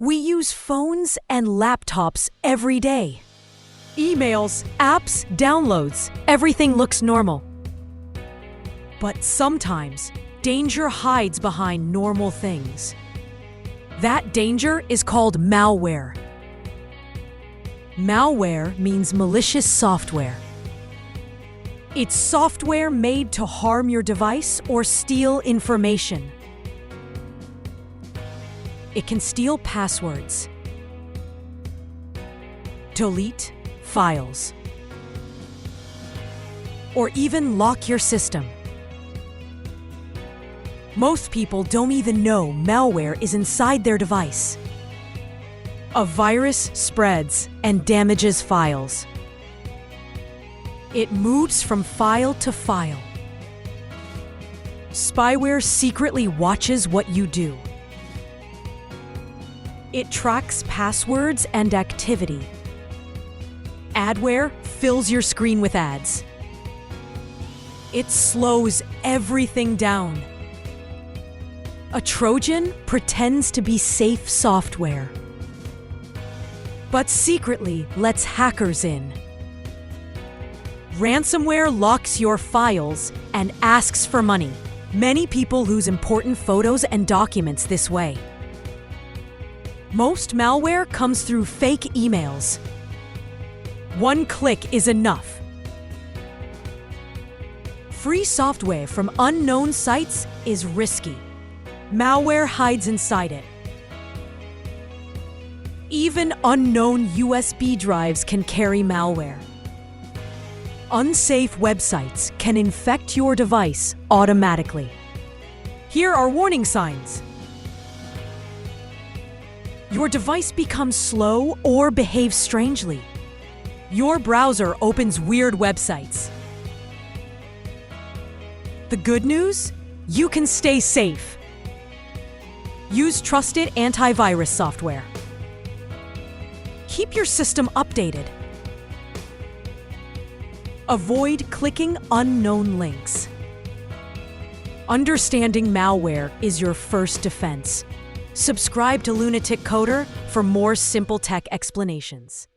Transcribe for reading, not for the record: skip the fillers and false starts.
We use phones and laptops every day. Emails, apps, downloads, everything looks normal. But sometimes, danger hides behind normal things. That danger is called malware. Malware means malicious software. It's software made to harm your device or steal information. It can steal passwords, delete files, or even lock your system. Most people don't even know malware is inside their device. A virus spreads and damages files. It moves from file to file. Spyware secretly watches what you do. It tracks passwords and activity. Adware fills your screen with ads. It slows everything down. A Trojan pretends to be safe software, but secretly lets hackers in. Ransomware locks your files and asks for money. Many people lose important photos and documents this way. Most malware comes through fake emails. One click is enough. Free software from unknown sites is risky. Malware hides inside it. Even unknown USB drives can carry malware. Unsafe websites can infect your device automatically. Here are warning signs. Your device becomes slow or behaves strangely. Your browser opens weird websites. The good news? You can stay safe. Use trusted antivirus software. Keep your system updated. Avoid clicking unknown links. Understanding malware is your first defense. Subscribe to Lunatic Coder for more simple tech explanations.